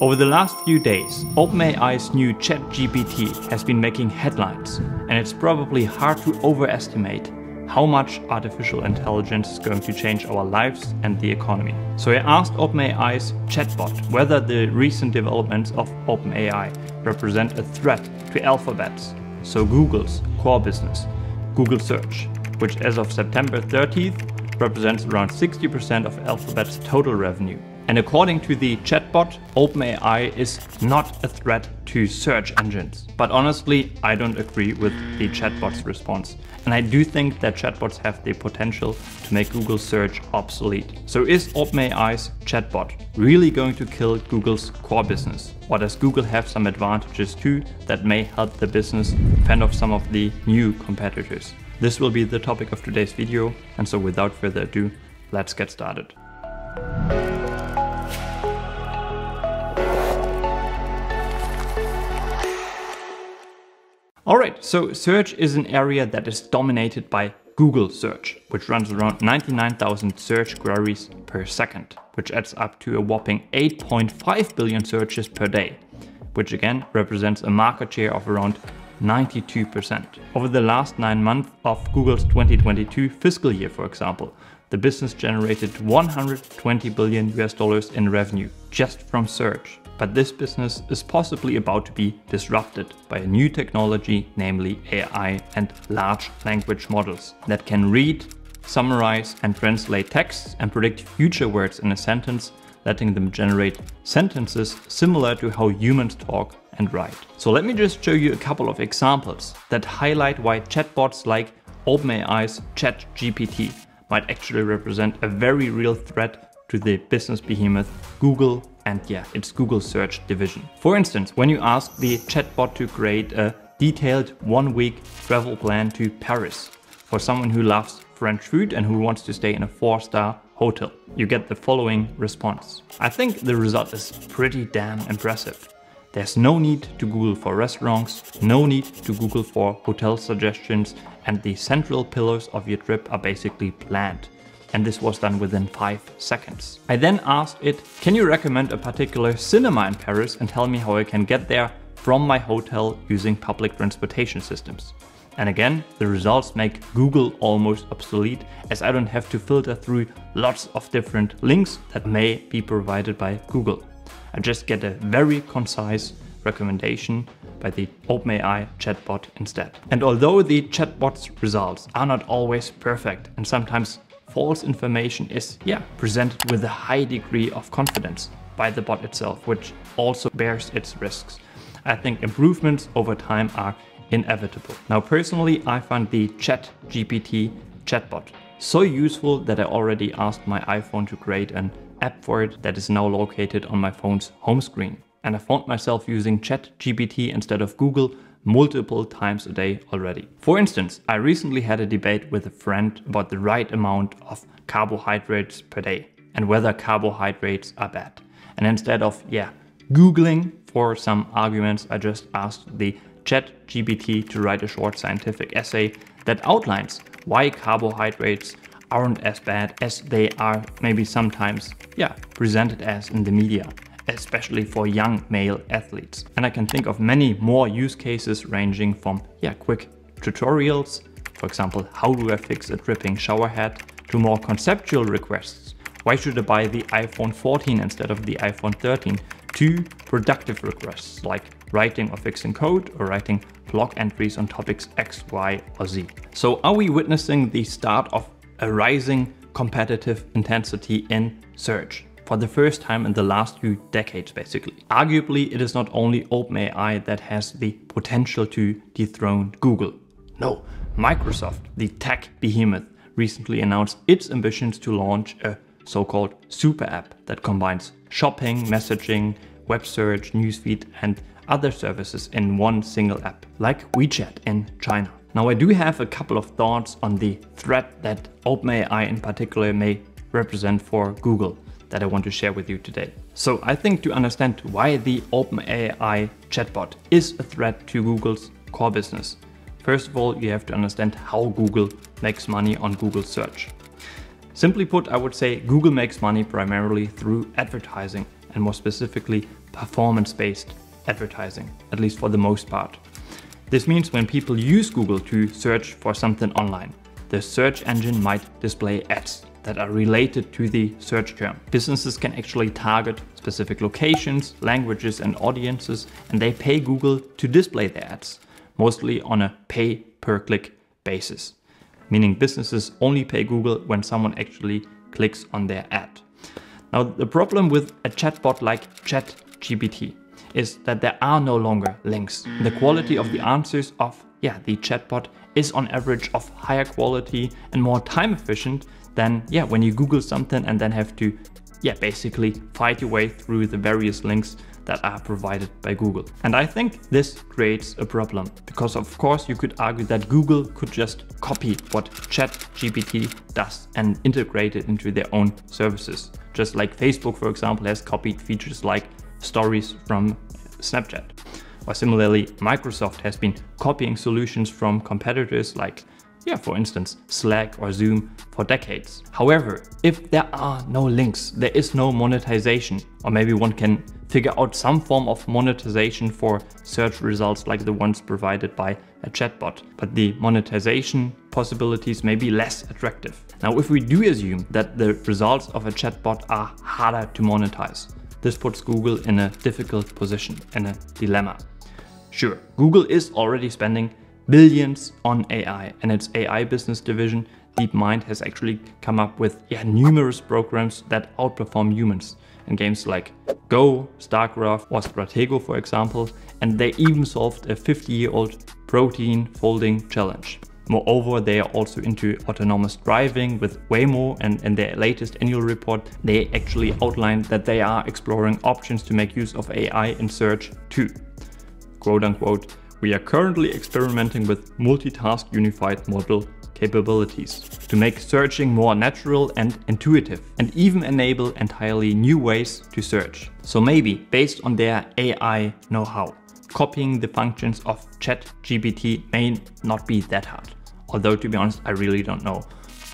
Over the last few days, OpenAI's new ChatGPT has been making headlines, and it's probably hard to overestimate how much artificial intelligence is going to change our lives and the economy. So I asked OpenAI's chatbot whether the recent developments of OpenAI represent a threat to Alphabet's, so Google's core business, Google Search, which as of September 30th represents around 60% of Alphabet's total revenue. And according to the chatbot, OpenAI is not a threat to search engines. But honestly, I don't agree with the chatbot's response. And I do think that chatbots have the potential to make Google search obsolete. So is OpenAI's chatbot really going to kill Google's core business? Or does Google have some advantages too that may help the business fend off some of the new competitors? This will be the topic of today's video. And so without further ado, let's get started. Alright, so search is an area that is dominated by Google search, which runs around 99,000 search queries per second, which adds up to a whopping 8.5 billion searches per day, which again represents a market share of around 92%. Over the last 9 months of Google's 2022 fiscal year, for example, the business generated $120 billion in revenue just from search. But this business is possibly about to be disrupted by a new technology, namely AI and large language models that can read, summarize and translate texts and predict future words in a sentence, letting them generate sentences similar to how humans talk and write. So let me just show you a couple of examples that highlight why chatbots like OpenAI's ChatGPT might actually represent a very real threat to the business behemoth Google and its Google search division. For instance, when you ask the chatbot to create a detailed 1-week travel plan to Paris for someone who loves French food and who wants to stay in a 4-star hotel, you get the following response. I think the result is pretty damn impressive. There's no need to Google for restaurants, no need to Google for hotel suggestions, and the central pillars of your trip are basically planned. And this was done within 5 seconds. I then asked it, can you recommend a particular cinema in Paris and tell me how I can get there from my hotel using public transportation systems? And again, the results make Google almost obsolete, as I don't have to filter through lots of different links that may be provided by Google. I just get a very concise recommendation by the OpenAI chatbot instead. And although the chatbot's results are not always perfect and sometimes false information is presented with a high degree of confidence by the bot itself, which also bears its risks, I think improvements over time are inevitable. Now personally, I find the ChatGPT chatbot so useful that I already asked my iPhone to create an app for it that is now located on my phone's home screen. And I found myself using ChatGPT instead of Google multiple times a day already. For instance, I recently had a debate with a friend about the right amount of carbohydrates per day and whether carbohydrates are bad. And instead of Googling for some arguments, I just asked the ChatGPT to write a short scientific essay that outlines why carbohydrates aren't as bad as they are maybe sometimes presented as in the media, especially for young male athletes. And I can think of many more use cases ranging from quick tutorials, for example, how do I fix a dripping shower head, to more conceptual requests. Why should I buy the iPhone 14 instead of the iPhone 13? To productive requests like writing or fixing code or writing blog entries on topics X, Y, or Z. So are we witnessing the start of a rising competitive intensity in search? For the first time in the last few decades, basically. Arguably, it is not only OpenAI that has the potential to dethrone Google. No, Microsoft, the tech behemoth, recently announced its ambitions to launch a so-called super app that combines shopping, messaging, web search, newsfeed, and other services in one single app, like WeChat in China. Now, I do have a couple of thoughts on the threat that OpenAI in particular may represent for Google that I want to share with you today. So I think to understand why the OpenAI chatbot is a threat to Google's core business, first of all, you have to understand how Google makes money on Google search. Simply put, I would say Google makes money primarily through advertising, and more specifically performance-based advertising, at least for the most part. This means when people use Google to search for something online, the search engine might display ads that are related to the search term. Businesses can actually target specific locations, languages and audiences, and they pay Google to display their ads, mostly on a pay-per-click basis, meaning businesses only pay Google when someone actually clicks on their ad. Now, the problem with a chatbot like ChatGPT is that there are no longer links. The quality of the answers of the chatbot is on average of higher quality and more time efficient than when you Google something and then have to basically fight your way through the various links that are provided by Google. And I think this creates a problem because of course you could argue that Google could just copy what ChatGPT does and integrate it into their own services. Just like Facebook, for example, has copied features like stories from Snapchat. Or similarly, Microsoft has been copying solutions from competitors like, for instance, Slack or Zoom for decades. However, if there are no links, there is no monetization, or maybe one can figure out some form of monetization for search results like the ones provided by a chatbot, but the monetization possibilities may be less attractive. Now, if we do assume that the results of a chatbot are harder to monetize, this puts Google in a difficult position, in a dilemma. Sure, Google is already spending billions on AI, and its AI business division, DeepMind, has actually come up with numerous programs that outperform humans in games like Go, StarCraft or Stratego, for example, and they even solved a 50-year-old protein folding challenge. Moreover, they are also into autonomous driving with Waymo, and in their latest annual report, they actually outlined that they are exploring options to make use of AI in search too. Quote unquote, "We are currently experimenting with multitask unified model capabilities to make searching more natural and intuitive and even enable entirely new ways to search." So maybe based on their AI know-how, copying the functions of ChatGPT may not be that hard. Although, to be honest, I really don't know.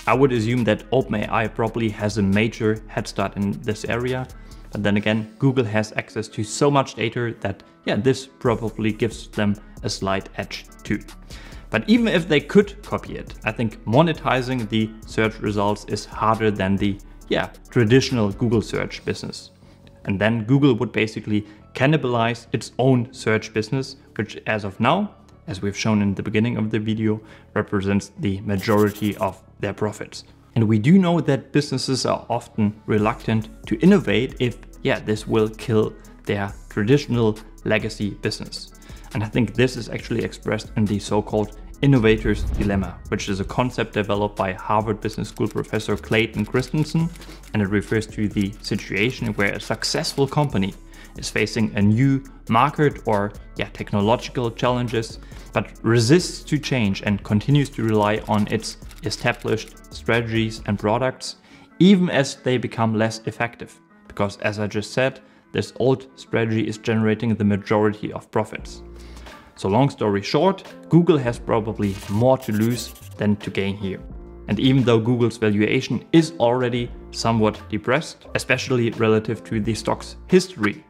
I would assume that OpenAI probably has a major head start in this area. But then again, Google has access to so much data that this probably gives them a slight edge too. But even if they could copy it, I think monetizing the search results is harder than the traditional Google search business. And then Google would basically cannibalize its own search business, which as of now, as we've shown in the beginning of the video, represents the majority of their profits. And we do know that businesses are often reluctant to innovate if this will kill their traditional legacy business. And I think this is actually expressed in the so-called innovator's dilemma, which is a concept developed by Harvard Business School professor Clayton Christensen, and it refers to the situation where a successful company is facing a new market or technological challenges, but resists to change and continues to rely on its established strategies and products, even as they become less effective. Because as I just said, this old strategy is generating the majority of profits. So long story short, Google has probably more to lose than to gain here. And even though Google's valuation is already somewhat depressed, especially relative to the stock's history,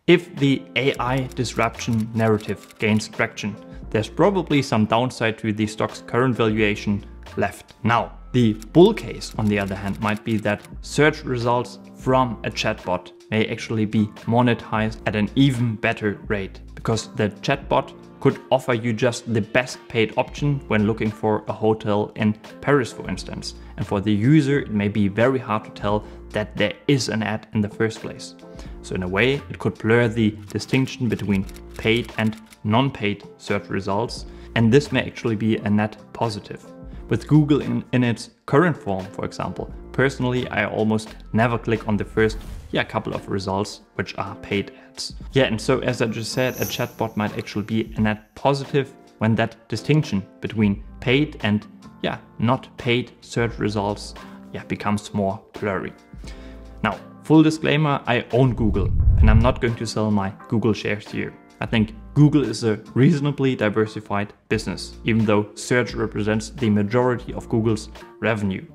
if the AI disruption narrative gains traction, there's probably some downside to the stock's current valuation left. Now, the bull case, on the other hand, might be that search results from a chatbot may actually be monetized at an even better rate, because the chatbot could offer you just the best paid option when looking for a hotel in Paris, for instance. And for the user, it may be very hard to tell that there is an ad in the first place. So in a way, it could blur the distinction between paid and non-paid search results, and this may actually be a net positive. With Google in its current form, for example, personally, I almost never click on the first couple of results, which are paid ads. And so as I just said, a chatbot might actually be a net positive when that distinction between paid and not paid search results becomes more blurry. Now, full disclaimer, I own Google and I'm not going to sell my Google shares here. I think Google is a reasonably diversified business, even though search represents the majority of Google's revenue.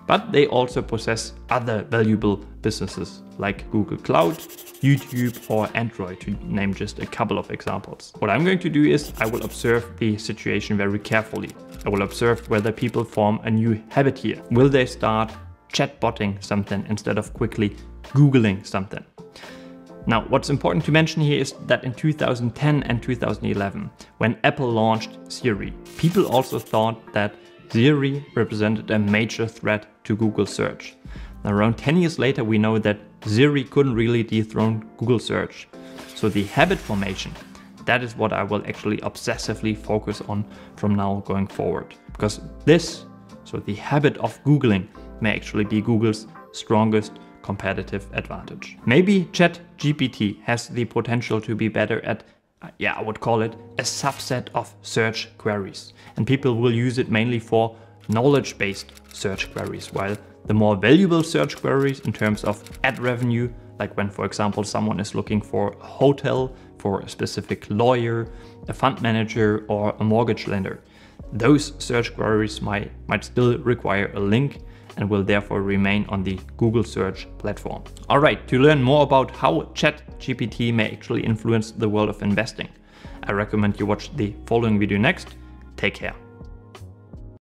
But they also possess other valuable businesses like Google Cloud, YouTube or Android, to name just a couple of examples. What I'm going to do is I will observe the situation very carefully. I will observe whether people form a new habit here. Will they start chatbotting something instead of quickly Googling something? Now, what's important to mention here is that in 2010 and 2011, when Apple launched Siri, people also thought that Siri represented a major threat to Google search. Now, around 10 years later, we know that Siri couldn't really dethrone Google search. So the habit formation, that is what I will actually obsessively focus on from now going forward. Because this, so the habit of Googling, may actually be Google's strongest competitive advantage. Maybe ChatGPT has the potential to be better at, I would call it a subset of search queries. And people will use it mainly for knowledge-based search queries, while the more valuable search queries in terms of ad revenue, like when, for example, someone is looking for a hotel, for a specific lawyer, a fund manager, or a mortgage lender, those search queries might still require a link and will therefore remain on the Google search platform. All right, to learn more about how ChatGPT may actually influence the world of investing, I recommend you watch the following video next. Take care.